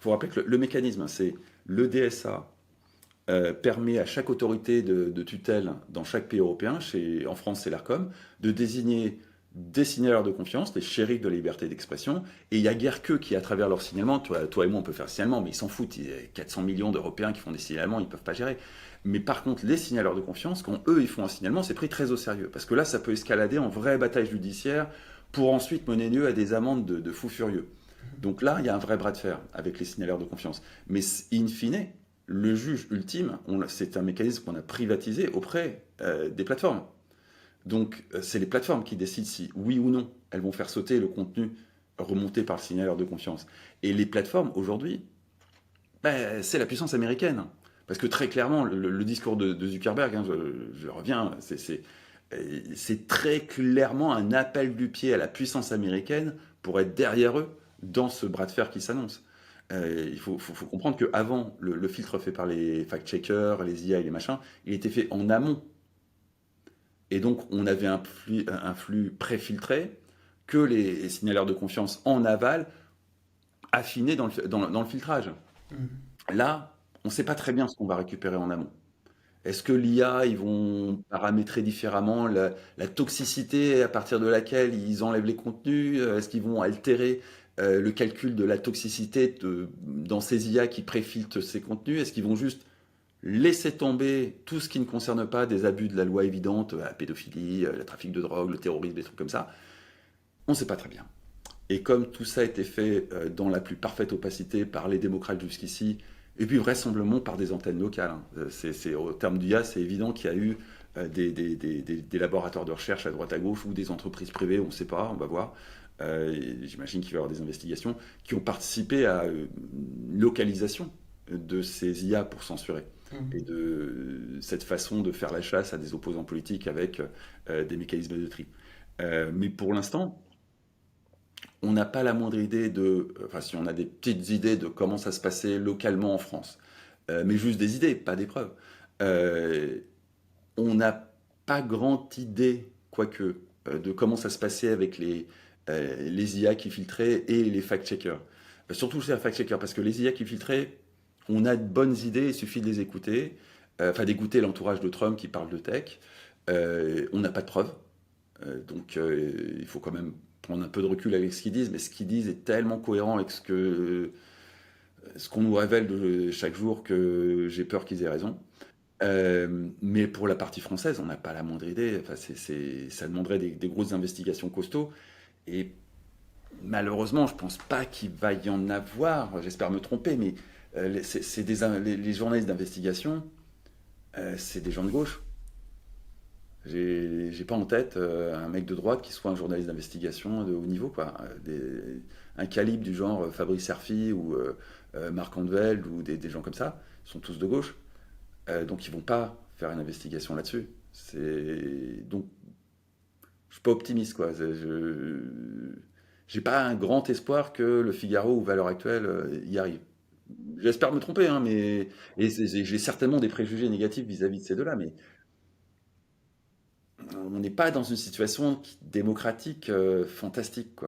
faut rappeler que le mécanisme, c'est le DSA permet à chaque autorité de tutelle dans chaque pays européen, en France c'est l'ARCOM, de désigner des signaleurs de confiance, des shérifs de la liberté d'expression, et il n'y a guère qu'eux qui, à travers leur signalement, toi et moi on peut faire signalement, mais ils s'en foutent, il y a 400 millions d'Européens qui font des signalements, ils ne peuvent pas gérer. Mais par contre, les signaleurs de confiance, quand eux ils font un signalement, c'est pris très au sérieux, parce que là ça peut escalader en vraie bataille judiciaire pour ensuite mener lieu à des amendes de fous furieux. Donc là, il y a un vrai bras de fer avec les signaleurs de confiance. Mais in fine, le juge ultime, c'est un mécanisme qu'on a privatisé auprès des plateformes. Donc c'est les plateformes qui décident si oui ou non elles vont faire sauter le contenu remonté par le signaleur de confiance. Et les plateformes aujourd'hui, ben, c'est la puissance américaine. Parce que très clairement, le discours de Zuckerberg, hein, je reviens, c'est très clairement un appel du pied à la puissance américaine pour être derrière eux dans ce bras de fer qui s'annonce. Il faut comprendre qu'avant, le filtre fait par les fact-checkers, les IA et les machins, il était fait en amont. Et donc, on avait un flux préfiltré que les signaleurs de confiance en aval affinaient dans le filtrage. Mhm. Là, on ne sait pas très bien ce qu'on va récupérer en amont. Est-ce que l'IA, ils vont paramétrer différemment la toxicité à partir de laquelle ils enlèvent les contenus? Est-ce qu'ils vont altérer le calcul de la toxicité dans ces IA qui préfiltrent ces contenus? Est-ce qu'ils vont juste laisser tomber tout ce qui ne concerne pas des abus de la loi évidente, la pédophilie, le trafic de drogue, le terrorisme, des trucs comme ça? On ne sait pas très bien. Et comme tout ça a été fait dans la plus parfaite opacité par les démocrates jusqu'ici, et puis vraisemblablement par des antennes locales, hein. Au terme d'IA, c'est évident qu'il y a eu des laboratoires de recherche à droite à gauche ou des entreprises privées, on ne sait pas, on va voir. J'imagine qu'il va y avoir des investigations qui ont participé à une localisation de ces IA pour censurer. Et Mhm. de cette façon de faire la chasse à des opposants politiques avec des mécanismes de tri. Mais pour l'instant, on n'a pas la moindre idée enfin si on a des petites idées de comment ça se passait localement en France, mais juste des idées, pas des preuves. Euh, on n'a pas grande idée, quoique, de comment ça se passait avec les IA qui filtraient et les fact-checkers. Surtout les fact-checkers, parce que les IA qui filtraient, on a de bonnes idées, il suffit de les écouter, enfin d'écouter l'entourage de Trump qui parle de tech. On n'a pas de preuves. Donc il faut quand même prendre un peu de recul avec ce qu'ils disent, mais ce qu'ils disent est tellement cohérent avec ce qu'on nous révèle chaque jour que j'ai peur qu'ils aient raison. Mais pour la partie française, on n'a pas la moindre idée. Enfin, ça demanderait des grosses investigations costauds. Et malheureusement, je pense pas qu'il va y en avoir. J'espère me tromper, mais les journalistes d'investigation, c'est des gens de gauche. J'ai pas en tête un mec de droite qui soit un journaliste d'investigation de haut niveau, quoi. Un calibre du genre Fabrice Serfi ou Marc Andevelde ou des gens comme ça, sont tous de gauche. Donc ils vont pas faire une investigation là-dessus. Donc je suis pas optimiste, quoi. J'ai pas un grand espoir que le Figaro ou Valeurs Actuelles y arrive. J'espère me tromper, hein, mais j'ai certainement des préjugés négatifs vis-à-vis de ces deux-là, mais on n'est pas dans une situation démocratique fantastique, quoi.